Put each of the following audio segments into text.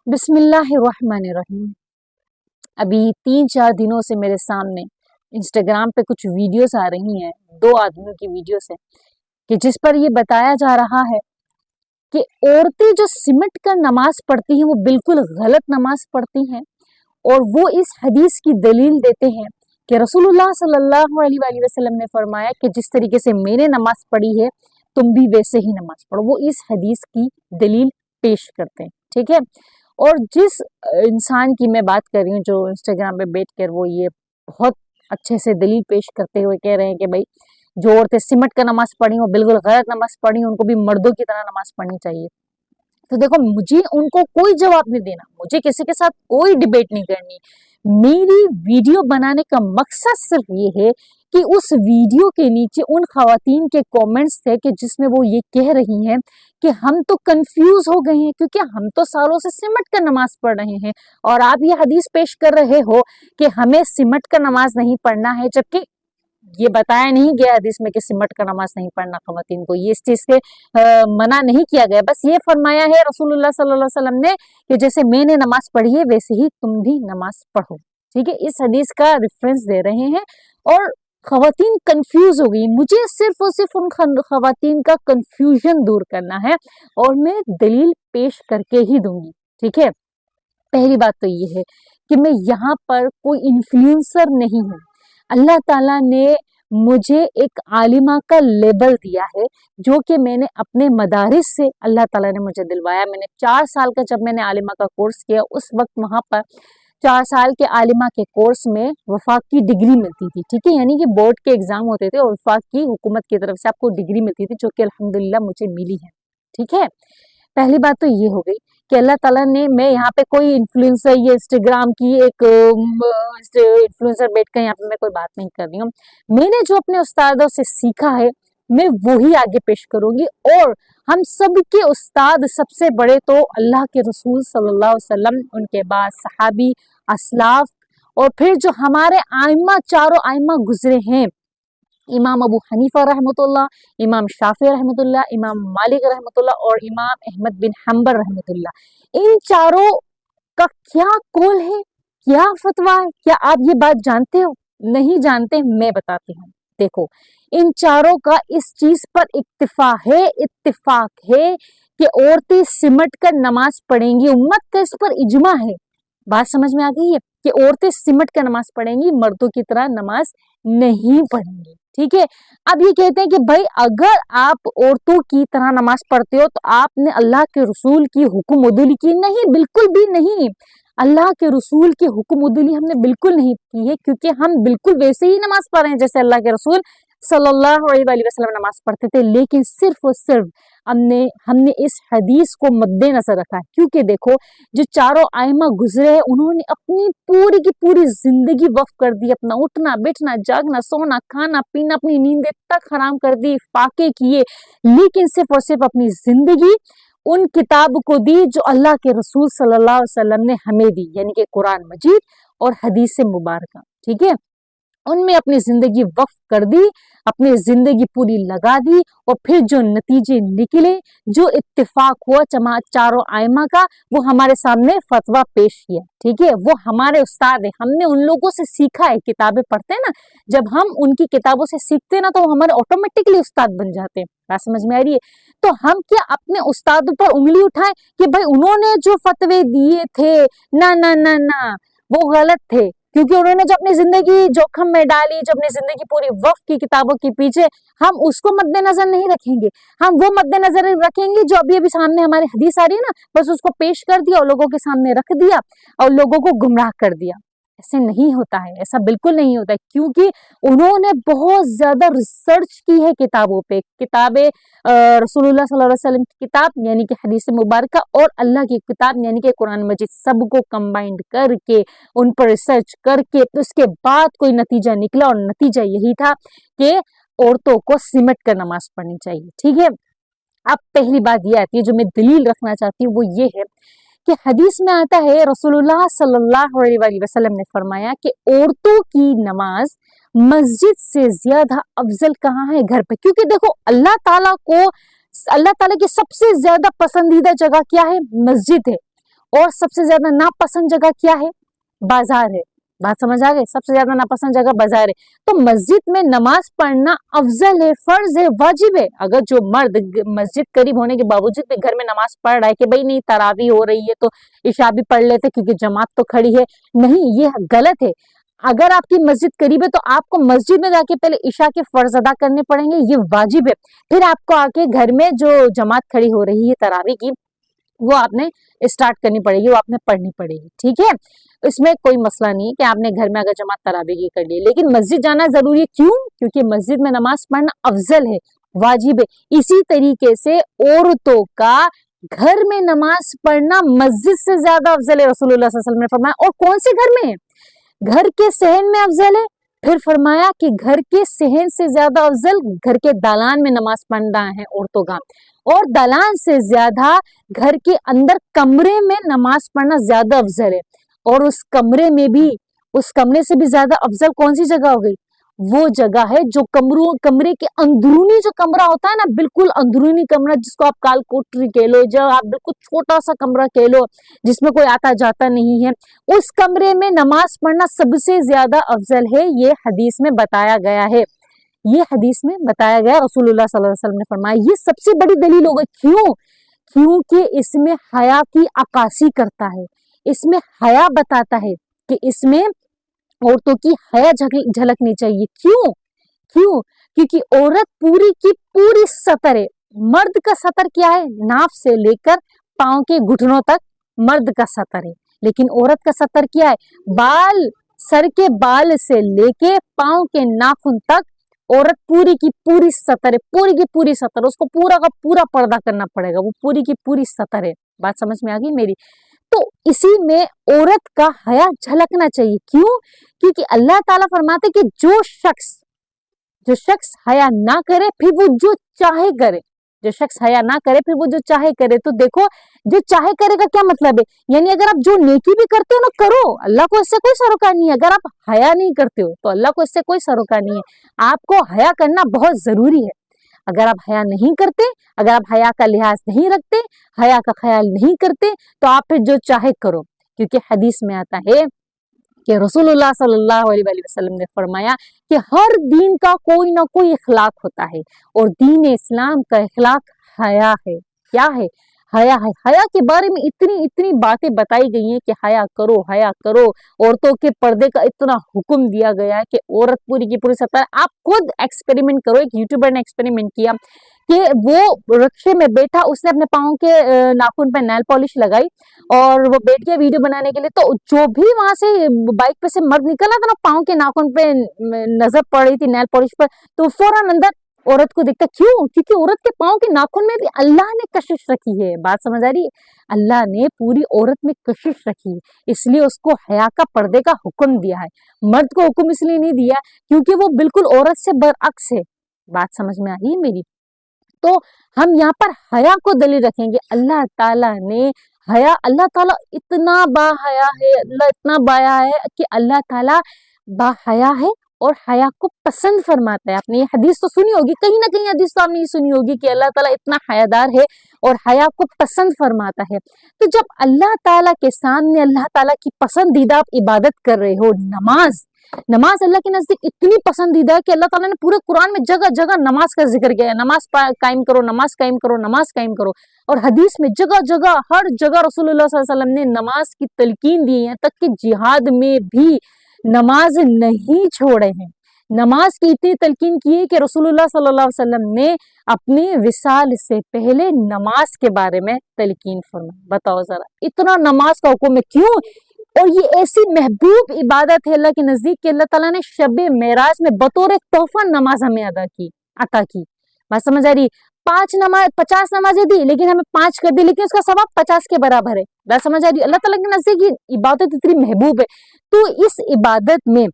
بسم اللہ الرحمن الرحیم۔ ابھی 3-4 دنوں سے میرے سامنے انسٹاگرام پہ کچھ ویڈیوز آ رہی ہیں، 2 آدمیوں کی ویڈیوز ہیں کہ جس پر یہ بتایا جا رہا ہے کہ عورتیں جو سمٹ کر نماز پڑھتی ہیں وہ بالکل غلط نماز پڑھتی ہیں، اور وہ اس حدیث کی دلیل دیتے ہیں کہ رسول اللہ صلی اللہ علیہ وآلہ وسلم نے فرمایا کہ جس طریقے سے میں نے نماز پڑھی ہے تم بھی ویسے ہی نماز پڑھو۔ وہ اس حدیث کی دلیل پیش کرتے ہیں، ٹھیک ہے۔ اور جس انسان کی میں بات کر رہی ہوں جو انسٹاگرام پہ بیٹھ کر وہ یہ بہت اچھے سے دلیل پیش کرتے ہوئے کہہ رہے ہیں کہ بھائی جو عورتیں سمٹ کر نماز پڑھی وہ بالکل غلط نماز پڑھی، ان کو بھی مردوں کی طرح نماز پڑھنی چاہیے، تو دیکھو مجھے ان کو کوئی جواب نہیں دینا، مجھے کسی کے ساتھ کوئی ڈیبیٹ نہیں کرنی۔ میری ویڈیو بنانے کا مقصد صرف یہ ہے کہ اس ویڈیو کے نیچے ان خواتین کے کومنٹس تھے کہ جس میں وہ یہ کہہ رہی ہیں کہ ہم تو کنفیوز ہو گئے ہیں کیونکہ ہم تو سالوں سے سمٹ کر نماز پڑھ رہے ہیں، اور آپ یہ حدیث پیش کر رہے ہو کہ ہمیں سمٹ کر نماز نہیں پڑھنا ہے، جبکہ یہ بتایا نہیں گیا حدیث میں کہ سمٹ کر نماز نہیں پڑھنا خواتین کو، یہ اس چیز سے منع نہیں کیا گیا، بس یہ فرمایا ہے رسول اللہ صلی اللہ علیہ وسلم نے کہ جیسے میں نے نماز پڑھی ہے ویسے ہی تم بھی نماز پڑھو، ٹھیک ہے۔ اس حدیث کا ریفرنس دے رہے ہیں اور خواتین کنفیوز ہو گئی، مجھے صرف اور صرف ان خواتین کا کنفیوژن دور کرنا ہے اور میں دلیل پیش کر کے ہی دوں گی، ٹھیک ہے۔ پہلی بات تو یہ ہے کہ میں یہاں پر کوئی انفلوئنسر نہیں ہوں، اللہ تعالیٰ نے مجھے ایک عالمہ کا لیبل دیا ہے جو کہ میں نے اپنے مدارس سے اللہ تعالیٰ نے مجھے دلوایا۔ میں نے 4 سال کا جب میں نے عالمہ کا کورس کیا اس وقت وہاں پر 4 سال کے عالمہ کے کورس میں وفاق کی ڈگری ملتی تھی، ٹھیک ہے، یعنی کہ بورڈ کے ایگزام ہوتے تھے اور وفاق کی حکومت کی طرف سے آپ کو ڈگری ملتی تھی جو کہ الحمدللہ مجھے ملی ہے، ٹھیک ہے۔ پہلی بات تو یہ ہو گئی کہ اللہ تعالیٰ نے، میں یہاں پہ کوئی انفلوئنسر یا انسٹاگرام کی ایک انفلوئنسر بیٹھ کر یہاں پہ میں کوئی بات نہیں کر رہی ہوں، میں نے جو اپنے استادوں سے سیکھا ہے میں وہی آگے پیش کروں گی، اور ہم سب کے استاد سب سے بڑے تو اللہ کے رسول صلی اللہ علیہ وسلم، ان کے بعد صحابی، اسلاف، اور پھر جو ہمارے آئمہ، چاروں آئمہ گزرے ہیں، امام ابو حنیفہ رحمۃ اللہ، امام شافعی رحمۃ اللہ، امام مالک رحمۃ اللہ، اور امام احمد بن حنبل رحمۃ اللہ، ان چاروں کا کیا قول ہے، کیا فتویٰ ہے، کیا آپ یہ بات جانتے ہو؟ نہیں جانتے، میں بتاتی ہوں۔ دیکھو ان چاروں کا اس چیز پر اتفاق ہے کہ عورتیں سمٹ کر نماز پڑھیں گی، امت کا اس پر اجماع ہے، بات سمجھ میں آ گئی ہے کہ عورتیں سمٹ کر نماز پڑھیں گی، مردوں کی طرح نماز نہیں پڑھیں گی، ٹھیک ہے۔ اب یہ کہتے ہیں کہ بھائی اگر آپ عورتوں کی طرح نماز پڑھتے ہو تو آپ نے اللہ کے رسول کی حکم عدولی کی، نہیں، بالکل بھی نہیں، اللہ کے رسول کی حکم عدولی ہم نے بالکل نہیں کی ہے، کیونکہ ہم بالکل ویسے ہی نماز پڑھ رہے ہیں جیسے اللہ کے رسول صلی اللہ علیہ وآلہ وسلم نماز پڑھتے تھے، لیکن صرف اور صرف ہم نے اس حدیث کو مد نظر رکھا ہے، کیونکہ دیکھو جو چاروں آئمہ گزرے ہیں انہوں نے اپنی پوری کی پوری زندگی وقف کر دی، اپنا اٹھنا بیٹھنا جاگنا سونا کھانا پینا، اپنی نیندیں تک حرام کر دی، فاقے کیے، لیکن صرف اور صرف اپنی زندگی ان کتاب کو دی جو اللہ کے رسول صلی اللہ علیہ وسلم نے ہمیں دی، یعنی کہ قرآن مجید اور حدیث مبارکہ، ٹھیک ہے۔ ان میں اپنی زندگی وقف کر دی، اپنی زندگی پوری لگا دی، اور پھر جو نتیجے نکلے، جو اتفاق ہوا چاروں آئمہ کا، وہ ہمارے سامنے فتویٰ پیش کیا، ٹھیک ہے۔ وہ ہمارے استاد ہیں، ہم نے ان لوگوں سے سیکھا ہے، کتابیں پڑھتے ہیں نا، جب ہم ان کی کتابوں سے سیکھتے ہیں نا تو ہمارے آٹومیٹکلی استاد بن جاتے ہیں، بات سمجھ میں آ رہی ہے۔ تو ہم کیا اپنے استادوں پر انگلی اٹھائیں کہ بھائی انہوں نے جو فتوے دیے تھے نہ نہ نہ نہ وہ غلط تھے، کیونکہ انہوں نے جو اپنی زندگی جوخم میں ڈالی، جو اپنی زندگی پوری وقف کی کتابوں کے پیچھے، ہم اس کو مد نظر نہیں رکھیں گے، ہم وہ مد نظر رکھیں گے جو ابھی سامنے ہماری حدیث آ رہی ہے نا، بس اس کو پیش کر دیا اور لوگوں کے سامنے رکھ دیا اور لوگوں کو گمراہ کر دیا۔ ایسے نہیں ہوتا ہے، ایسا بالکل نہیں ہوتا ہے، کیونکہ انہوں نے بہت زیادہ ریسرچ کی ہے کتابوں پہ، کتابیں رسول اللہ صلی اللہ علیہ وسلم کی کتاب یعنی کہ حدیث مبارکہ اور اللہ کی کتاب یعنی کہ قرآن مجید، سب کو کمبائنڈ کر کے ان پر ریسرچ کر کے اس کے بعد کوئی نتیجہ نکلا، اور نتیجہ یہی تھا کہ عورتوں کو سمٹ کر نماز پڑھنی چاہیے، ٹھیک ہے۔ اب پہلی بات یہ آتی ہے جو میں دلیل رکھنا چاہتی ہوں، وہ یہ ہے کہ حدیث میں آتا ہے رسول اللہ صلی اللہ علیہ وآلہ وسلم نے فرمایا کہ عورتوں کی نماز مسجد سے زیادہ افضل کہاں ہے؟ گھر پہ، کیونکہ دیکھو اللہ تعالیٰ کی سب سے زیادہ پسندیدہ جگہ کیا ہے؟ مسجد ہے، और सबसे ज्यादा नापसंद जगह क्या है? बाजार है। बात समझ आ गई? सबसे ज्यादा नापसंद जगह बाजार है। तो मस्जिद में नमाज पढ़ना अफजल है, फर्ज है, वाजिब है। अगर जो मर्द मस्जिद करीब होने के बावजूद भी घर में नमाज पढ़ रहा है कि भाई नहीं तरावी हो रही है तो इशा भी पढ़ लेते क्योंकि जमात तो खड़ी है, नहीं, ये गलत है। अगर आपकी मस्जिद करीब है तो आपको मस्जिद में जाके पहले इशा के फर्ज अदा करने पड़ेंगे, ये वाजिब है। फिर आपको आके घर में जो जमात खड़ी हो रही है तरावी की, वो आपने स्टार्ट करनी पड़ेगी, वो आपने पढ़नी पड़ेगी, ठीक है। इसमें कोई मसला नहीं है कि आपने घर में अगर जमात तरावी की कर ली, लेकिन मस्जिद जाना जरूरी है। क्यों? क्योंकि मस्जिद में नमाज पढ़ना अफजल है, वाजिब है। इसी तरीके से औरतों का घर में नमाज पढ़ना मस्जिद से ज्यादा अफजल है, रसूलुल्लाह सल्लल्लाहु अलैहि वसल्लम ने फरमाया। और कौन से घर में? घर के सहन में अफजल है। फिर फरमाया कि घर के सहन से ज्यादा अफजल घर के दालान में नमाज पढ़ना है औरतों का, और दालान से ज्यादा घर के अंदर कमरे में नमाज पढ़ना ज्यादा अफजल है। और उस कमरे में भी, उस कमरे से भी ज्यादा अफजल कौन सी जगह हो गई? वो जगह है जो कमरे के अंदरूनी जो कमरा होता है ना, बिल्कुल अंदरूनी कमरा, जिसको आप काल कोठरी कह लो, जो आप बिल्कुल छोटा सा कमरा कह लो, जिसमें कोई आता जाता नहीं है, उस कमरे में नमाज पढ़ना सबसे ज्यादा अफजल है। ये हदीस में बताया गया है, ये हदीस में बताया गया, रसूलुल्लाह सल्लल्लाहु अलैहि वसल्लम ने फरमाया। ये सबसे बड़ी दलील हो गई। क्यों? क्योंकि इसमें हया की अक्कासी करता है, इसमें हया बताता है कि इसमें औरतों की हया झलकनी चाहिए। क्यों? क्यों? क्योंकि औरत पूरी की पूरी सतर है। मर्द का सतर क्या है? नाफ से लेकर पांव के घुटनों तक मर्द का सतर है, लेकिन औरत का सतर क्या है? बाल, सर के बाल से लेके पांव के नाखून तक औरत पूरी की पूरी सतर है, पूरी की पूरी सतर, उसको पूरा का पूरा पर्दा करना पड़ेगा, वो पूरी की पूरी सतर है। बात समझ में आ गई मेरी? तो इसी में औरत का हया झलकना चाहिए। क्यों? क्योंकि अल्लाह ताला फरमाते कि जो शख्स हया ना करे फिर वो जो चाहे करे, जो शख्स हया ना करे फिर वो जो चाहे करे। तो देखो, जो चाहे करे का क्या मतलब है? यानी अगर आप जो नेकी भी करते हो ना, करो, अल्लाह को इससे कोई सरोकार नहीं है। अगर आप हया नहीं करते हो तो अल्लाह को इससे कोई सरोकार नहीं है। आपको हया करना बहुत जरूरी है। अगर आप हया नहीं करते, अगर आप हया का लिहाज नहीं रखते, हया का ख्याल नहीं करते, तो आप फिर जो चाहे करो। क्योंकि हदीस में आता है कि रसूलुल्लाह सल्लल्लाहु अलैहि वसल्लम ने फरमाया कि हर दीन का कोई ना कोई इखलाक होता है, और दीन इस्लाम का इखलाक हया है। क्या है? हया है। हया के बारे में इतनी इतनी बातें बताई गई हैं कि हया करो, हया करो। औरतों के पर्दे का इतना हुक्म दिया गया है कि औरत पूरी की पूरी सतर। आप खुद एक्सपेरिमेंट करो। एक यूट्यूबर ने एक्सपेरिमेंट किया कि वो रिक्शे में बैठा, उसने अपने पाँव के नाखून पे नेल पॉलिश लगाई और वो बैठ गया वीडियो बनाने के लिए। तो जो भी वहां से बाइक पे से मर्द निकला था ना, पाँव के नाखून पे नजर पड़ रही थी नेल पॉलिश पर, तो फौरन अंदर औरत को दिखता। क्यों? क्योंकि औरत के पाँव के नाखून में भी अल्लाह ने कशिश रखी है। बात समझ आ रही है? अल्लाह ने पूरी औरत में कशिश रखी है, इसलिए उसको हया का पर्दे का हुक्म दिया है। मर्द को हुक्म इसलिए नहीं दिया क्योंकि वो बिल्कुल औरत से बरअक्स है। बात समझ में आई मेरी? तो हम यहाँ पर हया को दलील रखेंगे। अल्लाह ताला ने हया, अल्लाह ताला इतना बाहया है, अल्लाह इतना बाया है कि अल्लाह ताला बाहया है और हया को पसंद फरमाता है। आपने ये हदीस तो सुनी होगी, कहीं ना कहीं हदीस तो आपने ये सुनी होगी कि अल्लाह ताला इतना हयादार है और हया को पसंद फरमाता है। तो जब अल्लाह ताला के सामने अल्लाह ताला की पसंदीदा आप इबादत कर रहे हो, नमाज अल्लाह के नजदीक इतनी पसंदीदा है कि अल्लाह ताला ने पूरे कुरान में जगह जगह नमाज का जिक्र किया है। नमाज कायम करो, नमाज कायम करो, नमाज कायम करो। और हदीस में जगह जगह, हर जगह रसूलुल्लाह सल्लल्लाहु अलैहि वसल्लम ने नमाज की तलकीन दी है, तक कि जिहाद में भी नमाज नहीं छोड़े हैं। नमाज की इतनी तलकीन की है कि रसूलुल्लाह सल्लल्लाहु अलैहि वसल्लम ने अपने विसाल से पहले नमाज के बारे में तलकीन फरमाई। बताओ जरा, इतना नमाज का हुक्म है। क्यों? और ये ऐसी महबूब इबादत है अल्लाह के नजदीक कि अल्लाह ताला ने शब मेराज में बतौर तोहफा नमाज हमें अता की। बात समझ आ रही? 50 नमाजें दी, लेकिन हमें 5 कर दी, लेकिन उसका सवाब 50 के बराबर है। बात समझ आ रही? अल्लाह ताला के नजदीक ये इबादत इतनी महबूब है। तो इस इबादत में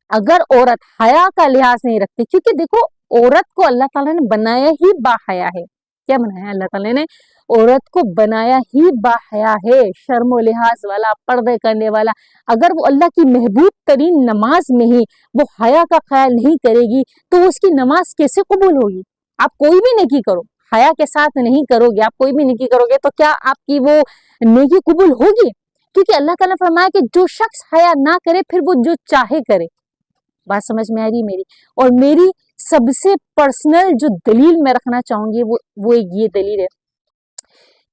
अगर औरत हया का लिहाज नहीं रखती, क्योंकि देखो औरत को अल्लाह ताला ने बनाया ही बाहया है। क्या बनाया? अल्लाह ताला ने औरत को बनाया ही बाहया है, शर्मो लिहाज वाला, पर्दे करने वाला। अगर वो अल्लाह की महबूब तरीन नमाज में ही वो हया का ख्याल नहीं करेगी तो उसकी नमाज कैसे कबूल होगी? आप कोई भी नेकी करो, हया के साथ नहीं करोगे, आप कोई भी नेकी करोगे, तो क्या आपकी वो नेकी कबूल होगी? क्योंकि अल्लाह ताला ने फरमाया कि जो शख्स हया ना करे फिर वो जो चाहे करे। बात समझ में आ रही है मेरी? और मेरी सबसे पर्सनल जो दलील मैं रखना चाहूंगी वो एक ये दलील है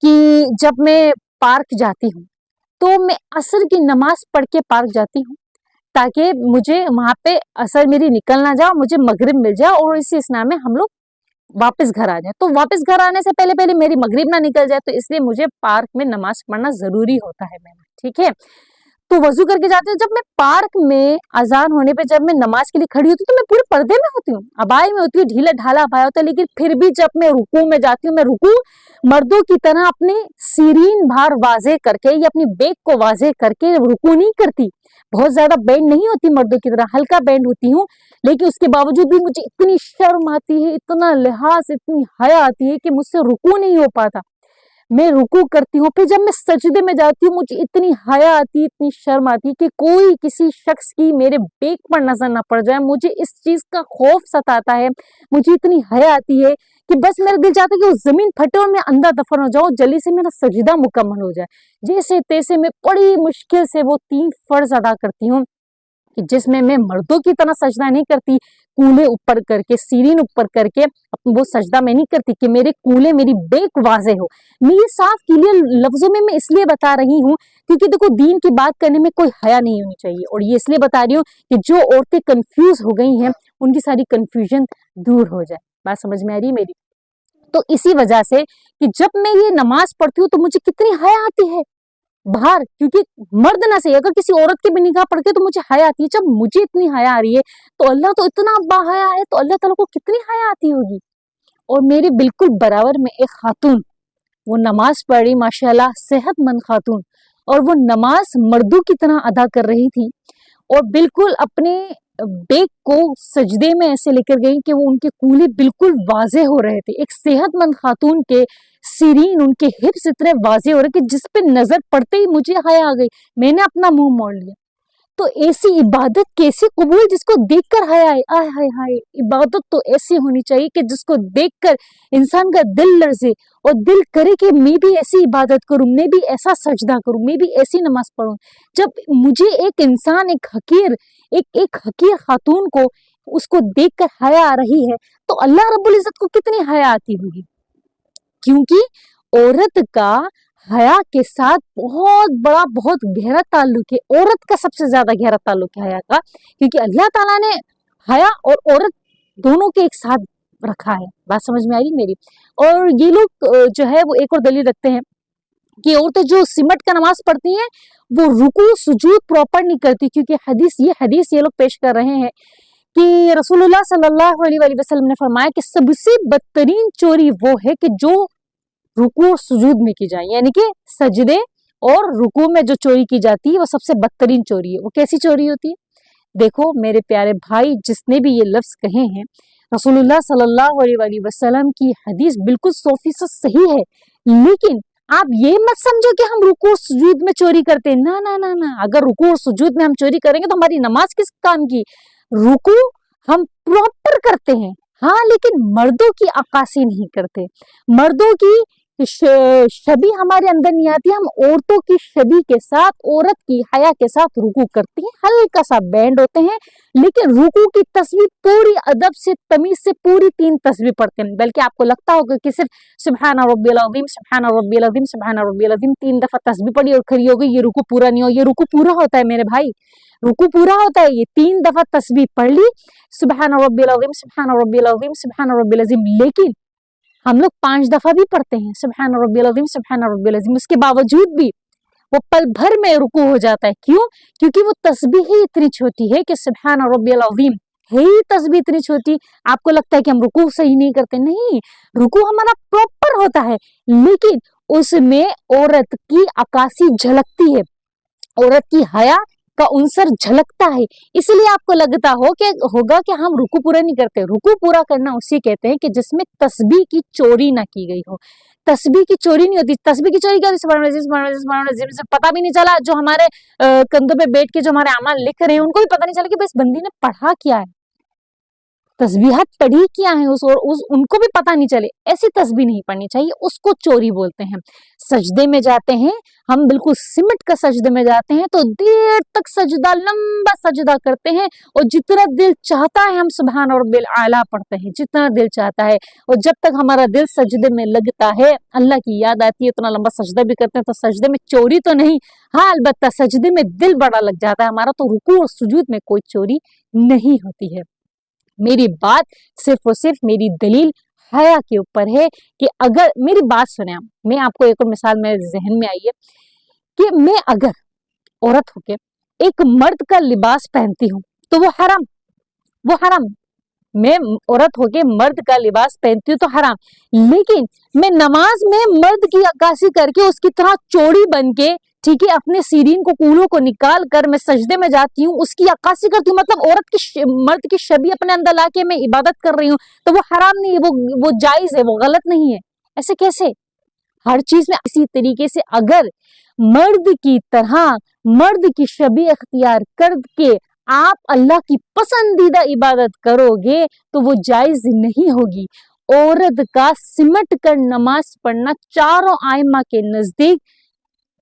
कि जब मैं पार्क जाती हूँ तो मैं असर की नमाज पढ़ के पार्क जाती हूँ, ताकि मुझे वहां पे असर मेरी निकल ना जाए, मुझे मगरिब मिल जाए और इसी स्नाह में हम लोग वापस घर आ जाए। तो वापस घर आने से पहले पहले मेरी मगरिब ना निकल जाए, तो इसलिए मुझे पार्क में नमाज पढ़ना जरूरी होता है मेरा, ठीक है। तो वजू करके जाती हूँ। जब मैं पार्क में अजान होने पे जब मैं नमाज के लिए खड़ी होती हूँ तो मैं पूरे पर्दे में होती हूँ, अबाई में होती हूँ, ढीला ढाला अबाया होता है, लेकिन फिर भी जब मैं रुकू में जाती हूँ, मैं रुकू मर्दों की तरह अपने सीरीन भार वाजे करके या अपनी बेक को वाजे करके रुकू नहीं करती। बहुत ज्यादा बैंड नहीं होती मर्दों की तरह, हल्का बैंड होती हूँ, लेकिन उसके बावजूद भी मुझे इतनी शर्म आती है, इतना लिहाज, इतनी हया आती है कि मुझसे रुकू नहीं हो पाता। मैं रुकू करती हूँ, फिर जब मैं सजदे में जाती हूँ मुझे इतनी हया आती है, इतनी शर्म आती है कि कोई किसी शख्स की मेरे बेक पर नजर ना पड़ जाए। मुझे इस चीज का खौफ सताता है, मुझे इतनी हया आती है कि बस मेरा दिल चाहता है कि वो जमीन फटे और मैं अंदर दफन हो जाऊं, जल्दी से मेरा सजदा मुकम्मल हो जाए। जैसे तैसे मैं बड़ी मुश्किल से वो 3 फर्ज अदा करती हूँ, कि जिसमें मैं मर्दों की तरह सजदा नहीं करती, कूले ऊपर करके, सीरीन ऊपर करके वो सजदा मैं नहीं करती कि मेरे कूले, मेरी बेक वाजे हो। मैं ये साफ क्लियर लफ्जों में मैं इसलिए बता रही हूँ क्योंकि देखो दीन की बात करने में कोई हया नहीं होनी चाहिए, और ये इसलिए बता रही हूँ कि जो औरतें कंफ्यूज हो गई हैं उनकी सारी कंफ्यूजन दूर हो जाए। बात समझ में आ रही है मेरी? तो इसी वजह से कि जब मैं ये नमाज पढ़ती हूँ तो मुझे कितनी हया आती है बाहर, क्योंकि मर्द ना सही अगर किसी औरत की भी निगाह पड़ के तो मुझे हया आती है। जब मुझे इतनी हया आ रही है तो अल्लाह तो इतना बाहया है, तो अल्लाह ताला को कितनी हया आती होगी। और मेरे बिल्कुल बराबर में एक खातून, वो नमाज पढ़ रही माशाल्लाह, सेहतमंद खातून, और वो नमाज मर्दों की तरह अदा कर रही थी और बिल्कुल अपने बेक को सजदे में ऐसे लेकर गई कि वो उनके कूल्हे बिल्कुल वाजे हो रहे थे। एक सेहतमंद खातून के सीरीन, उनके हिप्स इतने वाजे हो रहे कि जिस पे नजर पड़ते ही मुझे हया आ गई, मैंने अपना मुंह मोड़ लिया। तो ऐसी इबादत कैसे कबूल जिसको देखकर हया आए? आय हाय हाय, इबादत तो ऐसी होनी चाहिए कि जिसको देखकर इंसान का दिल लर्जे और दिल करे कि मैं भी ऐसी इबादत करूं, मैं भी ऐसा सजदा करूं, मैं भी ऐसी नमाज पढ़ूं। जब मुझे एक इंसान, एक हकीर खातून को उसको देखकर हया आ रही है तो अल्लाह रब्बुल इज्जत को कितनी हया आती होगी। क्योंकि औरत का हया के साथ बहुत बड़ा, बहुत गहरा ताल्लुक है। औरत का सबसे ज्यादा गहरा ताल्लुक है हया का, क्योंकि अल्लाह ताला ने हया और औरत दोनों के एक साथ रखा है। बात समझ में आ रही मेरी? और ये लोग जो है वो एक और दलील रखते हैं कि औरतें जो सिमट का नमाज पढ़ती हैं वो रुकू सुजूद प्रॉपर नहीं करती, क्योंकि हदीस ये लोग पेश कर रहे हैं कि रसूलुल्लाह सल्लल्लाहु अलैहि वसल्लम ने फरमाया कि सबसे बदतरीन चोरी वो है कि जो रुकू और सुजूद में की जाए, यानी कि सजदे और रुकू में जो चोरी की जाती है वो सबसे बदतरीन चोरी है। वो कैसी चोरी होती है? देखो मेरे प्यारे भाई, जिसने भी ये लफ्ज कहे हैं, रसूलुल्लाह सल्लल्लाहु अलैहि वसल्लम की हदीस बिल्कुल 100% सही है, लेकिन आप ये मत समझो कि हम रुकू और सुजूद में चोरी करते हैं। ना ना ना ना, अगर रुकू और सुजूद में हम चोरी करेंगे तो हमारी नमाज किस काम की? रुकू हम प्रॉपर करते हैं, हाँ, लेकिन मर्दों की अक्कासी नहीं करते। मर्दों की छवि हमारे अंदर नहीं आती, हम औरतों की छवि के साथ, औरत की हया के साथ रुकू करती हैं। हल्का सा बैंड होते हैं, लेकिन रुकू की तस्वीर पूरी अदब से, तमीज से पूरी 3 तस्वीर पढ़ते हैं। बल्कि आपको लगता होगा कि सिर्फ सुब्हान रब्बियल अज़ीम, सुब्हान रब्बियल अज़ीम, सुब्हान रब्बियल अज़ीम 3 दफा तस्बीह पढ़ी और खड़ी हो गई, ये रुकू पूरा नहीं हो। ये रुकू पूरा होता है मेरे भाई, रुकू पूरा होता है। ये 3 दफा तस्बीह पढ़ ली, सुब्हान रब्बियल अज़ीम, सुब्हान रब्बियल अज़ीम, सुब्हान रब्बियल अज़ीम, लेकिन हम लोग 5 दफा भी पढ़ते हैं सुब्हान रब्बियल अज़ीम, सुब्हान रब्बियल अज़ीम, उसके बावजूद भी वो पल भर में रुकू हो जाता है। क्यों? क्योंकि वो तस्बीह ही इतनी छोटी है कि सुब्हान रब्बियल अज़ीम है ही तस्बीह इतनी छोटी। आपको लगता है कि हम रुकू सही नहीं करते, नहीं, रुकू हमारा प्रॉपर होता है, लेकिन उसमें औरत की अक्कासी झलकती है, औरत की हया का उनसर झलकता है। इसलिए आपको लगता होगा कि हम रुकू पूरा नहीं करते। रुकू पूरा करना उसी कहते हैं कि जिसमें तस्बीह की चोरी ना की गई हो। तस्बीह की चोरी नहीं होती। तस्बीह की चोरी क्या होती? सुभान अल्लाह, सुभान अल्लाह, सुभान अल्लाह, से पता भी नहीं चला, जो हमारे कंधों पे बैठ के जो हमारे अमाल लिख रहे हैं उनको भी पता नहीं चला कि बस बंदी ने पढ़ा क्या है। तस्बीहात पढ़ी क्या है उनको भी पता नहीं चले, ऐसी तस्बीह नहीं पढ़नी चाहिए, उसको चोरी बोलते हैं। सजदे में जाते हैं हम, बिल्कुल सिमट कर सजदे में जाते हैं तो देर तक सजदा, लंबा सजदा करते हैं और जितना दिल चाहता है हम सुभान रब्बिल आला पढ़ते हैं, जितना दिल चाहता है। और जब तक हमारा दिल सजदे में लगता है, अल्लाह की याद आती है, इतना लंबा सजदा भी करते हैं, तो सजदे में चोरी तो नहीं, हाँ अलबत्ता सजदे में दिल बड़ा लग जाता है हमारा, तो रुकू और सुजूद में कोई चोरी नहीं होती है। मेरी बात सिर्फ और सिर्फ मेरी दलील हया के ऊपर है कि अगर मेरी बात सुने आप, मैं आपको एक और मिसाल मेरे जहन में आई है कि मैं अगर औरत होके एक मर्द का लिबास पहनती हूँ तो वो हराम। मैं औरत होके मर्द का लिबास पहनती हूँ तो हराम, लेकिन मैं नमाज में मर्द की अक्कासी करके उसकी तरह चोड़ी बन के, ठीक है, अपने सीरीन को, कूलों को निकाल कर मैं सजदे में जाती हूँ, उसकी अक्कासी करती हूँ, मतलब मर्द की छवि अपने अंदर लाके मैं इबादत कर रही हूँ, तो वो हराम नहीं है, वो जायज है, वो गलत नहीं है। ऐसे कैसे? हर चीज में इसी तरीके से अगर मर्द की तरह मर्द की छवि अख्तियार करके आप अल्लाह की पसंदीदा इबादत करोगे तो वो जायज नहीं होगी। औरत का सिमट कर नमाज पढ़ना चारों आइमा के नजदीक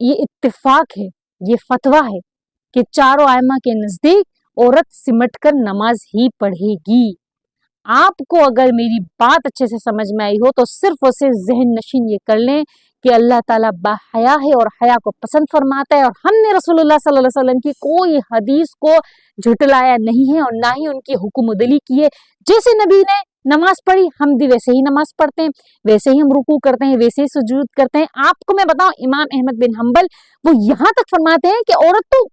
ये इत्तेफाक है, ये फतवा है कि चारों आइमा के नजदीक औरत सिमट कर नमाज ही पढ़ेगी। आपको अगर मेरी बात अच्छे से समझ में आई हो तो सिर्फ और सिर्फ जहन नशीन ये कर लें कि अल्लाह ताला बाहया है और हया को पसंद फरमाता है, और हमने रसूलुल्लाह सल्लल्लाहु अलैहि वसल्लम की कोई हदीस को झुटलाया नहीं है और ना ही उनकी हुक्मदली की है। जैसे नबी ने नमाज पढ़ी हम भी वैसे ही नमाज पढ़ते हैं, वैसे ही हम रुकू करते हैं, वैसे ही सुजूद करते हैं। आपको मैं बताऊं, इमाम अहमद बिन हम्बल वो यहाँ तक फरमाते हैं कि औरत तो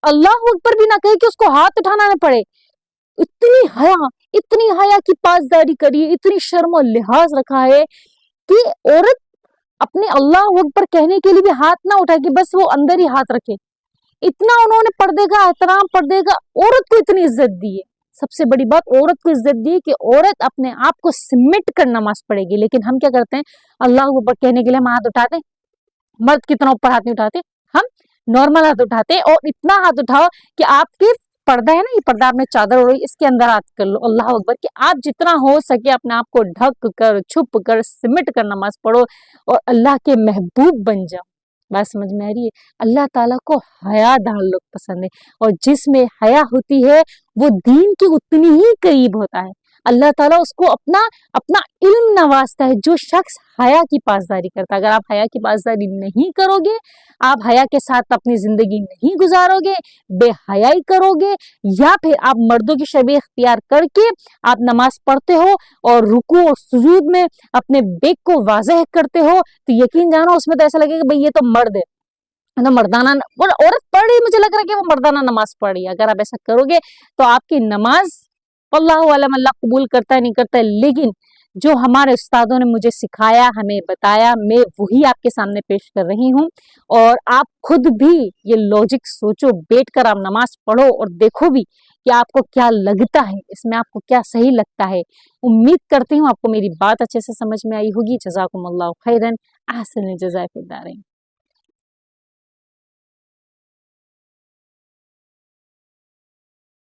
अल्लाह अकबर भी ना कहे कि उसको हाथ उठाना ना पड़े, इतनी हया की पासदारी करी, इतनी शर्म और लिहाज रखा है कि औरत अपने अल्लाह अकबर कहने के लिए भी हाथ ना उठाए कि बस वो अंदर ही हाथ रखे। इतना उन्होंने पर्दे का एहतराम, पर्दे का, औरत को इतनी इज्जत दी है। सबसे बड़ी बात, औरत को इज्जत दी कि औरत अपने आप को सिमट कर नमाज पढ़ेगी। लेकिन हम क्या करते हैं, अल्लाह अकबर कहने के लिए हम हाथ उठाते, मर्द की तरह ऊपर हाथ नहीं उठाते, हम नॉर्मल हाथ उठाते, और इतना हाथ उठाओ कि आपके पर्दा है ना, ये पर्दा आपने चादर ओढ़ी, इसके अंदर हाथ कर लो, अल्लाह अकबर, कि आप जितना हो सके अपने आप को ढक कर, छुप कर, सिमट कर नमाज पढ़ो और अल्लाह के महबूब बन जाओ। बात समझ में आ रही है? अल्लाह ताला को हयादार लोग पसंद है, और जिसमें हया होती है वो दीन की उतनी ही करीब होता है। अल्लाह ताला उसको अपना अपना इल्म नवाजता है, जो शख्स हया की पासदारी करता है। अगर आप हया की पासदारी नहीं करोगे, आप हया के साथ अपनी जिंदगी नहीं गुजारोगे, बेहयाई करोगे, या फिर आप मर्दों की शबीह इख्तियार करके आप नमाज पढ़ते हो और रुकू और सुजूद में अपने बेक को वाज़ेह करते हो, तो यकीन जानो उसमें तो ऐसा लगेगा भाई ये तो मर्द है, तो मर्दाना, और औरत पढ़ रही, मुझे लग रहा है कि वो मर्दाना नमाज पढ़ रही है। अगर आप ऐसा करोगे तो आपकी नमाज अल्लाह आलम, अल्लाह कबूल करता है नहीं करता है, लेकिन जो हमारे उस्तादों ने मुझे सिखाया, हमें बताया, मैं वही आपके सामने पेश कर रही हूँ। और आप खुद भी ये लॉजिक सोचो, बैठ कर आप नमाज पढ़ो और देखो भी कि आपको क्या लगता है, इसमें आपको क्या सही लगता है। उम्मीद करती हूँ आपको मेरी बात अच्छे से समझ में आई होगी। जज़ाकुमुल्लाहु खैरन, अहसन जज़ाए फिद दारैन।